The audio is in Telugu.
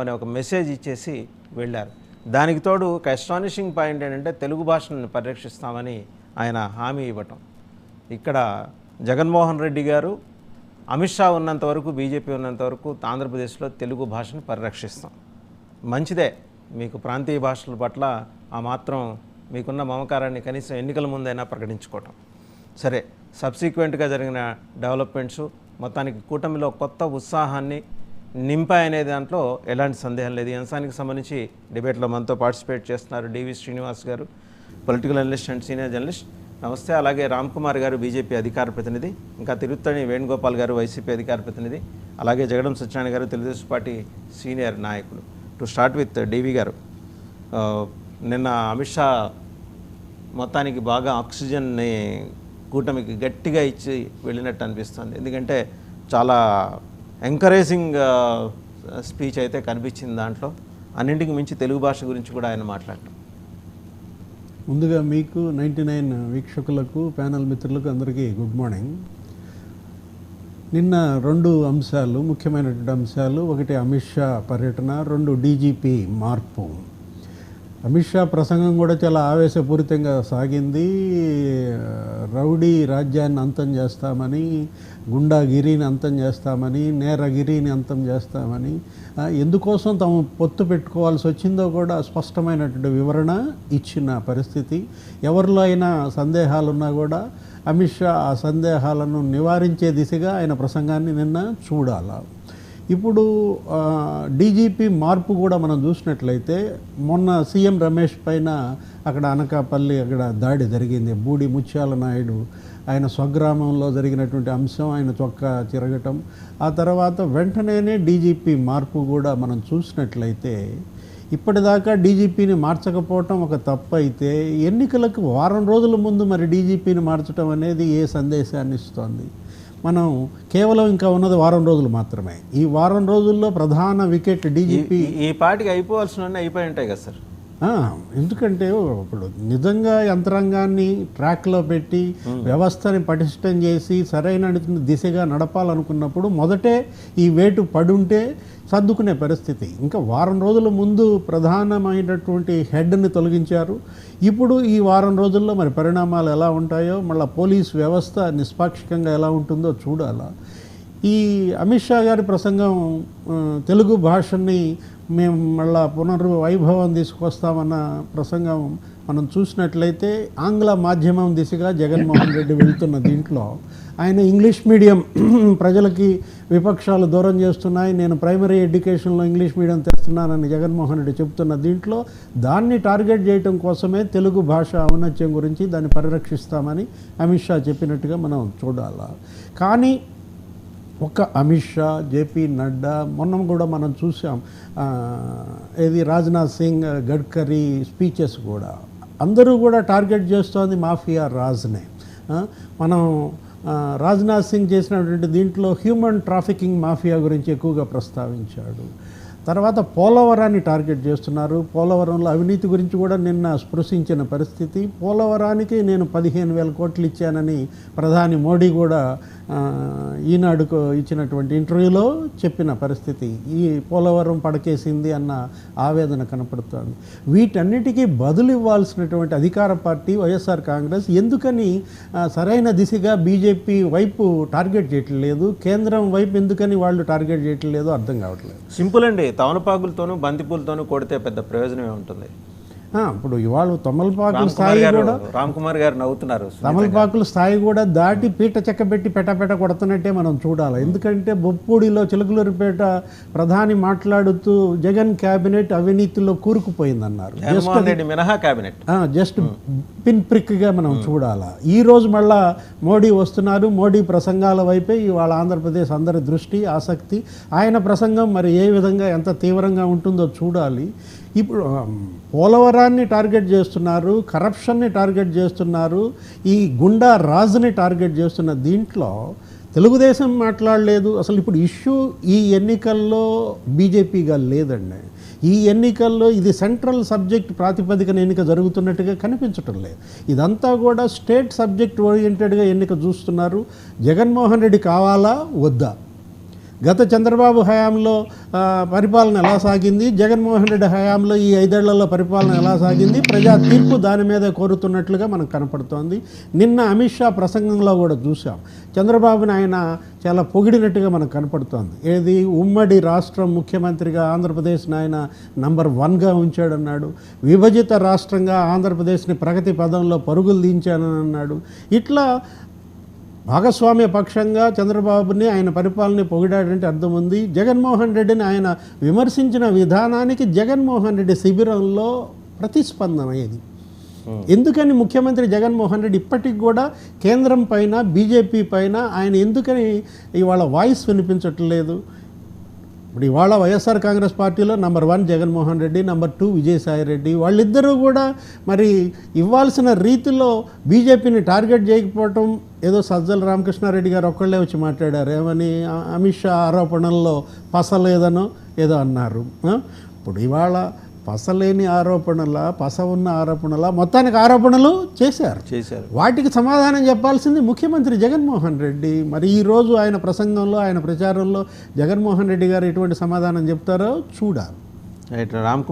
అనే ఒక మెసేజ్ ఇచ్చేసి వెళ్ళారు. దానికి తోడు ఒక అస్టానిషింగ్ పాయింట్ ఏంటంటే తెలుగు భాషను పరిరక్షిస్తామని ఆయన హామీ ఇవ్వటం. ఇక్కడ జగన్మోహన్ రెడ్డి గారు అమిత్ షా ఉన్నంత వరకు, బీజేపీ ఉన్నంత వరకు ఆంధ్రప్రదేశ్లో తెలుగు భాషను పరిరక్షిస్తాం. మంచిదే, మీకు ప్రాంతీయ భాషల పట్ల ఆ మాత్రం మీకున్న మమకారాన్ని కనీసం ఎన్నికల ముందైనా ప్రకటించుకోవటం. సరే, సబ్సిక్వెంట్గా జరిగిన డెవలప్మెంట్స్ మొత్తానికి కూటమిలో కొత్త ఉత్సాహాన్ని నింపాయనే దాంట్లో ఎలాంటి సందేహం లేదు. ఈ అంశానికి సంబంధించి డిబేట్లో మనతో పార్టిసిపేట్ చేస్తున్నారు డివి శ్రీనివాస్ గారు, political analyst and senior journalist. నమస్తే. అలాగే రామ్ కుమార్ గారు, బీజేపీ అధికార ప్రతినిధి. ఇంకా తిరుత్తణి వేణుగోపాల్ గారు, వైసీపీ అధికార ప్రతినిధి. అలాగే జగడం సత్యనారాయణ గారు, తెలుగుదేశం పార్టీ సీనియర్ నాయకులు. టు స్టార్ట్ విత్ డివి గారు, నిన్న అమిత్ షా మొత్తానికి బాగా ఆక్సిజన్ని కూటమికి గట్టిగా ఇచ్చి వెళ్ళినట్టు అనిపిస్తుంది. ఎందుకంటే చాలా ఎంకరేజింగ్ స్పీచ్ అయితే కనిపించింది దాంట్లో. అన్నింటికి మించి తెలుగు భాష గురించి కూడా ఆయన మాట్లాడటం. ముందుగా మీకు 99 వీక్షకులకు, ప్యానల్ మిత్రులకు అందరికీ గుడ్ మార్నింగ్. నిన్న 2 అంశాలు, ముఖ్యమైనటువంటి అంశాలు. ఒకటి అమిత్ షా పర్యటన, 2 డీజీపీ మార్పు. అమిత్ షా ప్రసంగం కూడా చాలా ఆవేశపూరితంగా సాగింది. రౌడీ రాజ్యాన్ని అంతం చేస్తామని, గుండాగిరిని అంతం చేస్తామని, నేరగిరిని అంతం చేస్తామని, ఎందుకోసం తాము పొత్తు పెట్టుకోవాల్సి వచ్చిందో కూడా స్పష్టమైనటువంటి వివరణ ఇచ్చిన పరిస్థితి. ఎవరిలో అయినా సందేహాలున్నా కూడా అమిత్ షా ఆ సందేహాలను నివారించే దిశగా ఆయన ప్రసంగాన్ని నిన్న చూడాలి. ఇప్పుడు డీజీపీ మార్పు కూడా మనం చూసినట్లయితే, మొన్న సీఎం రమేష్ పైన అక్కడ అనకాపల్లి అక్కడ దాడి జరిగింది. బూడి ముత్యాల నాయుడు ఆయన స్వగ్రామంలో జరిగినటువంటి అంశం, ఆయన చొక్కా తిరగటం. ఆ తర్వాత వెంటనే డీజీపీ మార్పు కూడా మనం చూసినట్లయితే, ఇప్పటిదాకా డీజీపీని మార్చకపోవటం ఒక తప్పు అయితే, ఎన్నికలకు వారం రోజుల ముందు మరి డీజీపీని మార్చడం అనేది ఏ సందేశాన్ని ఇస్తోంది? మనం కేవలం ఇంకా ఉన్నది వారం రోజులు మాత్రమే. ఈ వారం రోజుల్లో ప్రధాన వికెట్ డీజీపీ ఈ పార్టీకి అయిపోవాల్సిన అయిపోయి ఉంటాయి కదా సార్. ఎందుకంటే ఇప్పుడు నిజంగా యంత్రాంగాన్ని ట్రాక్లో పెట్టి వ్యవస్థని పటిష్టం చేసి సరైన దిశగా నడపాలనుకున్నప్పుడు మొదటే ఈ వేటు పడుంటే సర్దుకునే పరిస్థితి. ఇంకా వారం రోజుల ముందు ప్రధానమైనటువంటి హెడ్ని తొలగించారు. ఇప్పుడు ఈ వారం రోజుల్లో మరి పరిణామాలు ఎలా ఉంటాయో, మళ్ళీ పోలీస్ వ్యవస్థ నిష్పాక్షికంగా ఎలా ఉంటుందో చూడాలా. ఈ అమిత్ షా గారి ప్రసంగం తెలుగు భాషని మేము మళ్ళా పునర్వైభవం తీసుకొస్తామన్న ప్రసంగం మనం చూసినట్లయితే, ఆంగ్ల మాధ్యమం దిశగా జగన్మోహన్ రెడ్డి వెళ్తున్న దీంట్లో ఆయన ఇంగ్లీష్ మీడియం ప్రజలకి విపక్షాలు దూరం చేస్తున్నాయి, నేను ప్రైమరీ ఎడ్యుకేషన్లో ఇంగ్లీష్ మీడియం తెస్తున్నానని జగన్మోహన్ రెడ్డి చెబుతున్న దీంట్లో దాన్ని టార్గెట్ చేయడం కోసమే తెలుగు భాష ఔన్నత్యం గురించి దాన్ని పరిరక్షిస్తామని అమిత్ షా చెప్పినట్టుగా మనం చూడాలి. కానీ ఒక అమిత్ షా, జేపీ నడ్డా, మొన్న కూడా మనం చూసాం ఏది రాజ్నాథ్ సింగ్, గడ్కరీ స్పీచెస్ కూడా అందరూ కూడా టార్గెట్ చేస్తోంది మాఫియా రాజ్నే. మనం రాజ్నాథ్ సింగ్ చేసినటువంటి దీంట్లో హ్యూమన్ ట్రాఫికింగ్ మాఫియా గురించి ఎక్కువగా ప్రస్తావించాడు. తర్వాత పోలవరాన్ని టార్గెట్ చేస్తున్నారు. పోలవరంలో అవినీతి గురించి కూడా నిన్న స్పృశించిన పరిస్థితి. పోలవరానికి నేను 15,000 కోట్లు ఇచ్చానని ప్రధాని మోడీ కూడా ఈనాడుకు ఇచ్చినటువంటి ఇంటర్వ్యూలో చెప్పిన పరిస్థితి. ఈ పోలవరం పడకేసింది అన్న ఆవేదన కనపడుతోంది. వీటన్నిటికీ బదులు ఇవ్వాల్సినటువంటి అధికార పార్టీ వైఎస్ఆర్ కాంగ్రెస్ ఎందుకని సరైన దిశగా బీజేపీ వైపు టార్గెట్ చేయట్లేదు, కేంద్రం వైపు ఎందుకని వాళ్ళు టార్గెట్ చేయట్లేదు అర్థం కావట్లేదు. సింపుల్ అండి, తమలపాకులతోనూ బంతిపూలతోనూ కొడితే పెద్ద ప్రయోజనమే ఉంటుంది. ఇప్పుడు ఇవాళ తమలపాకుల స్థాయి కూడా, రామ్ కుమార్ గారు నవ్వుతున్నారు, తమలపాకుల స్థాయి కూడా దాటి పీట చెక్కబెట్టి పెటపెట కొడుతున్నట్టే మనం చూడాలి. ఎందుకంటే బొప్పూడిలో చిలుకలూరిపేట ప్రధాని మాట్లాడుతూ జగన్ క్యాబినెట్ అవినీతిలో కూరుకుపోయిందన్నారు. జస్ట్ పిన్ ప్రిక్గా మనం చూడాలా. ఈరోజు మళ్ళా మోడీ వస్తున్నారు. మోడీ ప్రసంగాల వైపే ఇవాళ ఆంధ్రప్రదేశ్ అందరి దృష్టి, ఆసక్తి. ఆయన ప్రసంగం మరి ఏ విధంగా ఎంత తీవ్రంగా ఉంటుందో చూడాలి. ఇప్పుడు పోలవరాన్ని టార్గెట్ చేస్తున్నారు, కరప్షన్ని టార్గెట్ చేస్తున్నారు, ఈ గుండా రాజుని టార్గెట్ చేస్తున్న దీంట్లో తెలుగుదేశం మాట్లాడలేదు. అసలు ఇప్పుడు ఇష్యూ ఈ ఎన్నికల్లో బీజేపీగా లేదండి. ఈ ఎన్నికల్లో ఇది సెంట్రల్ సబ్జెక్ట్ ప్రాతిపదికన ఎన్నిక జరుగుతున్నట్టుగా కనిపించటం లేదు. ఇదంతా కూడా స్టేట్ సబ్జెక్ట్ ఓరియంటెడ్గా ఎన్నిక చూస్తున్నారు. జగన్మోహన్ రెడ్డి కావాలా వద్దా? గత చంద్రబాబు హయాంలో పరిపాలన ఎలా సాగింది, జగన్మోహన్ రెడ్డి హయాంలో ఈ 5 ఏళ్లలో పరిపాలన ఎలా సాగింది, ప్రజా తీర్పు దాని మీద కోరుతున్నట్లుగా మనకు కనపడుతోంది. నిన్న అమిత్ షా ప్రసంగంలో కూడా చూసాం, చంద్రబాబుని ఆయన చాలా పొగిడినట్టుగా మనకు కనపడుతోంది. ఏది, ఉమ్మడి రాష్ట్రం ముఖ్యమంత్రిగా ఆంధ్రప్రదేశ్ని ఆయన నంబర్ 1గా ఉంచాడన్నాడు. విభజిత రాష్ట్రంగా ఆంధ్రప్రదేశ్ని ప్రగతి పదంలో పరుగులు దించానని అన్నాడు. ఇట్లా భాగస్వామ్య పక్షంగా చంద్రబాబుని ఆయన పరిపాలన పొగిడాడంటే అర్థం ఉంది. జగన్మోహన్ రెడ్డిని ఆయన విమర్శించిన విధానానికి జగన్మోహన్ రెడ్డి శిబిరంలో ప్రతిస్పందన ఇది. ఎందుకని ముఖ్యమంత్రి జగన్మోహన్ రెడ్డి ఇప్పటికి కూడా కేంద్రం పైన, బీజేపీ పైన ఆయన ఎందుకని ఇవాళ వాయిస్ వినిపించట్లేదు? ఇప్పుడు ఇవాళ వైఎస్ఆర్ కాంగ్రెస్ పార్టీలో నంబర్ 1 జగన్మోహన్ రెడ్డి, నంబర్ 2 విజయసాయి రెడ్డి, వాళ్ళిద్దరూ కూడా మరి ఇవ్వాల్సిన రీతిలో బీజేపీని టార్గెట్ చేయకపోవటం, ఏదో సజ్జల రామకృష్ణారెడ్డి గారు ఒక్కళ్ళే వచ్చి మాట్లాడారు. ఏమని, అమిత్ షా ఆరోపణల్లో పసలేదనో ఏదో అన్నారు. ఇప్పుడు ఇవాళ పసలేని ఆరోపణల, పస ఉన్న ఆరోపణల, మొత్తానికి ఆరోపణలు చేశారు. వాటికి సమాధానం చెప్పాల్సింది ముఖ్యమంత్రి జగన్మోహన్ రెడ్డి. మరి ఈరోజు ఆయన ప్రసంగంలో, ఆయన ప్రచారంలో జగన్మోహన్ రెడ్డి గారు ఎటువంటి సమాధానం చెప్తారో చూడాలి. రామ్